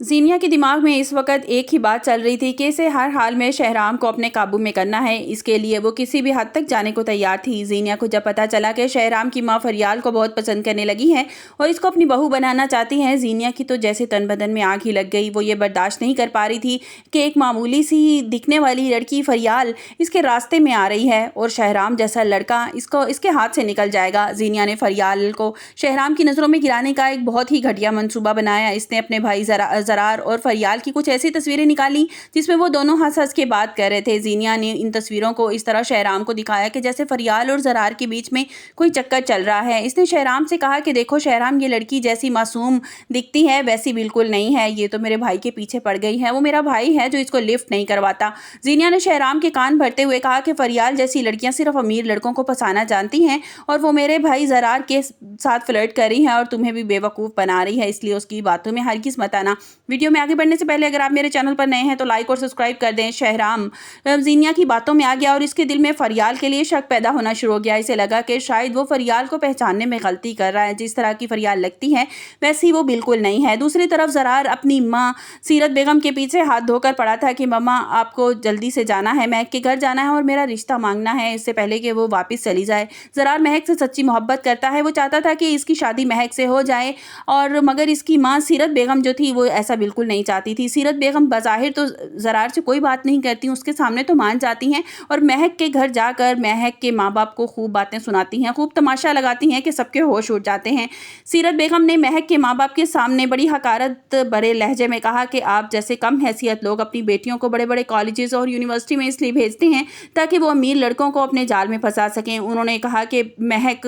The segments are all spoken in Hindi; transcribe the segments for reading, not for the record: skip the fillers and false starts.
ज़ीनिया के दिमाग में इस वक़्त एक ही बात चल रही थी कि इसे हर हाल में शहराम को अपने काबू में करना है। इसके लिए वो किसी भी हद तक जाने को तैयार थी। ज़ीनिया को जब पता चला कि शहराम की माँ फरियाल को बहुत पसंद करने लगी हैं और इसको अपनी बहू बनाना चाहती हैं, ज़ीनिया की तो जैसे तन बदन में आग ही लग गई। वो ये बर्दाश्त नहीं कर पा रही थी कि एक मामूली सी दिखने वाली लड़की फरियाल इसके रास्ते में आ रही है और शहराम जैसा लड़का इसके हाथ से निकल जाएगा। ज़ीनिया ने फरियाल को शहराम की नज़रों में गिराने का एक बहुत ही घटिया मंसूबा बनाया। इसने अपने भाई ज़रार और फरियाल की कुछ ऐसी तस्वीरें निकाली जिसमें वो दोनों हंस-हंस के बात कर रहे थे। ज़ीनिया ने इन तस्वीरों को इस तरह शहराम को दिखाया कि जैसे फरियाल और ज़रार के बीच में कोई चक्कर चल रहा है। इसने शहराम से कहा कि देखो शहराम, ये लड़की जैसी मासूम दिखती है वैसी बिल्कुल नहीं है। ये तो मेरे भाई के पीछे पड़ गई है। वो मेरा भाई है जो इसको लिफ्ट नहीं करवाता। ज़ीनिया ने शहराम के कान भरते हुए कहा कि फरियाल जैसी लड़कियां सिर्फ अमीर लड़कों को फंसाना जानती हैं और वो मेरे भाई ज़रार के साथ फ्लर्ट कर रही है और तुम्हें भी बेवकूफ़ बना रही है, इसलिए उसकी बातों में हरगिज़ मत आना। वीडियो में आगे बढ़ने से पहले अगर आप मेरे चैनल पर नए हैं तो लाइक और सब्सक्राइब कर दें। शहराम ज़ीनिया की बातों में आ गया और इसके दिल में फरियाल के लिए शक पैदा होना शुरू हो गया। इसे लगा कि शायद वो फरियाल को पहचानने में गलती कर रहा है। जिस तरह की फरियाल लगती है वैसी वो बिल्कुल नहीं है। दूसरी तरफ ज़रार अपनी माँ सीरत बेगम के पीछे हाथ धोकर पड़ा था कि मम्मा आपको जल्दी से जाना है, महक के घर जाना है और मेरा रिश्ता मांगना है इससे पहले कि वो वापस चली जाए। ज़रार महक से सच्ची मोहब्बत करता है। वो चाहता था कि इसकी शादी महक से हो जाए और मगर इसकी माँ सीरत बेगम जो थी वो ऐसा बिल्कुल नहीं चाहती थी। सीरत बेगम बज़ाहिर तो ज़रार से कोई बात नहीं करती, उसके सामने तो मान जाती हैं और महक के घर जाकर महक के माँ बाप को खूब बातें सुनाती हैं, खूब तमाशा लगाती हैं कि सबके होश उड़ जाते हैं। सीरत बेगम ने महक के माँ बाप के सामने बड़ी हकारत भरे लहजे में कहा कि आप जैसे कम हैसियत लोग अपनी बेटियों को बड़े बड़े कॉलेजेस और यूनिवर्सिटी में इसलिए भेजते हैं ताकि वो अमीर लड़कों को अपने जाल में फंसा सकें। उन्होंने कहा कि महक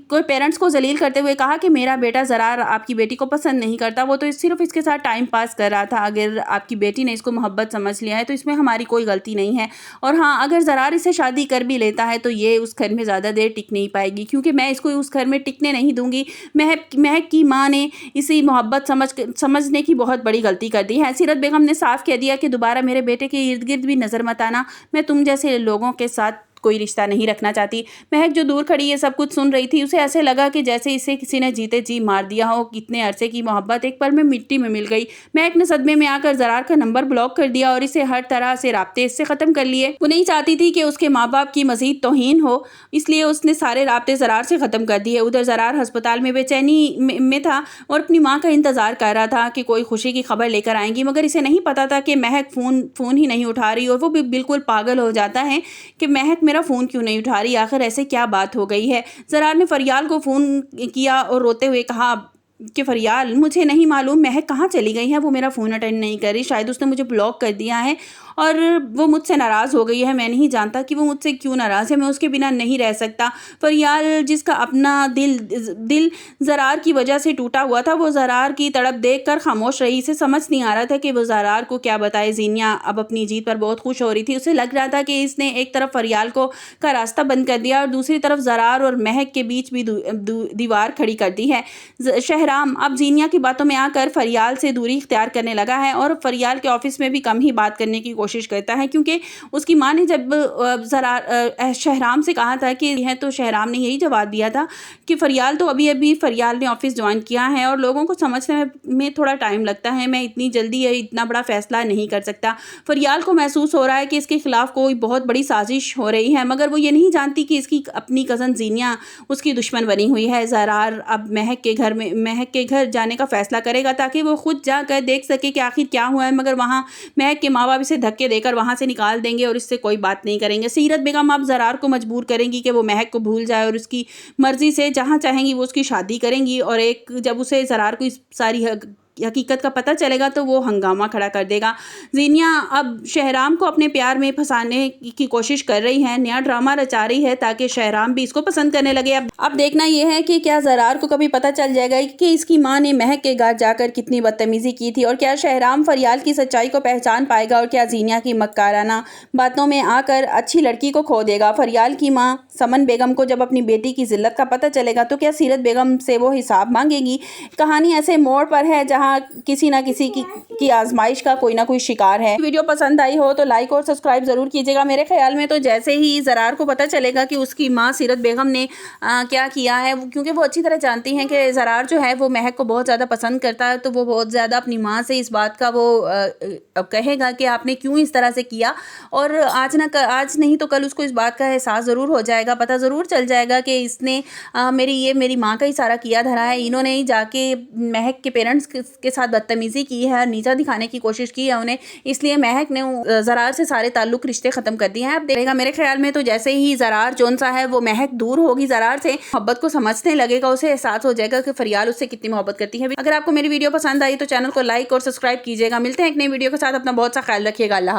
को पेरेंट्स को जलील करते हुए कहा कि मेरा बेटा ज़रार आपकी बेटी को पसंद नहीं करता, वो तो सिर्फ इसके साथ टाइम पास कर रहा था। अगर आपकी बेटी ने इसको मोहब्बत समझ लिया है तो इसमें हमारी कोई गलती नहीं है और हाँ, अगर ज़रार इसे शादी कर भी लेता है तो ये उस घर में ज़्यादा देर टिक नहीं पाएगी क्योंकि मैं इसको उस घर में टिकने नहीं दूंगी। महक की माँ ने इसी मोहब्बत समझने की बहुत बड़ी गलती कर दी है। सीरत बेगम ने साफ कह दिया कि दोबारा मेरे बेटे के इर्द गिर्द भी नज़र मत आना, मैं तुम जैसे लोगों के साथ कोई रिश्ता नहीं रखना चाहती। महक जो दूर खड़ी ये सब कुछ सुन रही थी, उसे ऐसे लगा कि जैसे इसे किसी ने जीते जी मार दिया हो। कितने अरसे की मोहब्बत एक पल में मिट्टी में मिल गई। महक ने सदमे में आकर ज़रार का नंबर ब्लॉक कर दिया और इसे हर तरह से राब्ते इससे ख़त्म कर लिए। वो नहीं चाहती थी कि उसके माँ बाप की मज़ीद तौहीन हो, इसलिए उसने सारे राब्ते ज़रार से ख़त्म कर दिए। उधर ज़रार अस्पताल में बेचैनी में था और अपनी माँ का इंतज़ार कर रहा था कि कोई खुशी की खबर लेकर आएंगी, मगर इसे नहीं पता था कि महक फ़ोन ही नहीं उठा रही और वो भी बिल्कुल पागल हो जाता है कि महक मेरा फ़ोन क्यों नहीं उठा रही, आखिर ऐसे क्या बात हो गई है। ज़रार ने फरियाल को फ़ोन किया और रोते हुए कहा कि फरियाल, मुझे नहीं मालूम महक कहाँ चली गई है, वो मेरा फ़ोन अटेंड नहीं कर रही, शायद उसने मुझे ब्लॉक कर दिया है और वो मुझसे नाराज़ हो गई है। मैं नहीं जानता कि वो मुझसे क्यों नाराज़ है, मैं उसके बिना नहीं रह सकता। फरियाल जिसका अपना दिल ज़रार की वजह से टूटा हुआ था, वो ज़रार की तड़प देखकर खामोश रही। इसे समझ नहीं आ रहा था कि वो ज़रार को क्या बताए। ज़ीनिया अब अपनी जीत पर बहुत खुश हो रही थी। उसे लग रहा था कि इसने एक तरफ फरियाल का रास्ता बंद कर दिया और दूसरी तरफ ज़रार और महक के बीच भी दीवार खड़ी कर दी है। शहराम अब ज़ीनिया की बातों में आकर फरियाल से दूरी इख्तियार करने लगा है और फरियाल के ऑफिस में भी कम ही बात करने की कोशिश करता है क्योंकि उसकी माँ ने जब शहराम से कहा था कि है तो शहराम ने यही जवाब दिया था कि फरियाल तो अभी फरियाल ने ऑफिस ज्वाइन किया है और लोगों को समझने में थोड़ा टाइम लगता है, मैं इतनी जल्दी इतना बड़ा फैसला नहीं कर सकता। फरियाल को महसूस हो रहा है कि इसके खिलाफ कोई बहुत बड़ी साजिश हो रही है, मगर वो ये नहीं जानती कि इसकी अपनी कज़न ज़ीनिया उसकी दुश्मन बनी हुई है। ज़रार अब महक के घर जाने का फैसला करेगा ताकि वो खुद जाकर देख सके कि आखिर क्या हुआ है, मगर वहाँ महक के माँ बाप इसे धक्के देकर वहाँ से निकाल देंगे और इससे कोई बात नहीं करेंगे। सीरत बेगम अब ज़रार को मजबूर करेंगी कि वो महक को भूल जाए और उसकी मर्ज़ी से जहाँ चाहेंगी वो उसकी शादी करेंगी और जब उसे ज़रार को इस सारी हकीकत का पता चलेगा तो वो हंगामा खड़ा कर देगा। ज़ीनिया अब शहराम को अपने प्यार में फंसाने की कोशिश कर रही है, नया ड्रामा रचा रही है ताकि शहराम भी इसको पसंद करने लगे। अब देखना यह है कि क्या ज़रार को कभी पता चल जाएगा कि इसकी माँ ने महक के घर जाकर कितनी बदतमीज़ी की थी और क्या शहराम फरियाल की सच्चाई को पहचान पाएगा और क्या ज़ीनिया की मक्काराना बातों में आकर अच्छी लड़की को खो देगा। फरियाल की माँ समन बेगम को जब अपनी बेटी की जिल्लत का पता चलेगा तो क्या सीरत बेगम से वो हिसाब मांगेगी। कहानी ऐसे मोड़ पर है जहाँ यहाँ किसी ना किसी की आजमाइश का कोई ना कोई शिकार है। वीडियो पसंद आई हो तो लाइक और सब्सक्राइब ज़रूर कीजिएगा। मेरे ख्याल में तो जैसे ही ज़रार को पता चलेगा कि उसकी माँ सीरत बेगम ने क्या किया है, क्योंकि वो अच्छी तरह जानती हैं कि ज़रार जो है वो महक को बहुत ज़्यादा पसंद करता है, तो वो बहुत ज़्यादा अपनी माँ से इस बात का वो कहेगा कि आपने क्यों इस तरह से किया। और आज नहीं तो कल उसको इस बात का एहसास ज़रूर हो जाएगा, पता ज़रूर चल जाएगा कि इसने मेरी माँ का ही सारा किया धरा है। इन्होंने ही जाके महक के पेरेंट्स के साथ बदतमीज़ी की है, नीचा दिखाने की कोशिश की है उन्हें, इसलिए महक ने ज़रार से सारे ताल्लुक रिश्ते ख़त्म कर दिए हैं। अब देखा मेरे ख्याल में तो जैसे ही ज़रार जौन सा है वो महक दूर होगी ज़रार से, मोहब्बत को समझने लगेगा, उसे एहसास हो जाएगा कि फरियाल उससे कितनी मोहब्बत करती है। अगर आपको मेरी वीडियो पसंद आई तो चैनल को लाइक और सब्सक्राइब कीजिएगा। मिलते हैं एक नई वीडियो के साथ, अपना बहुत सा ख्याल रखिएगा। अल्लाह।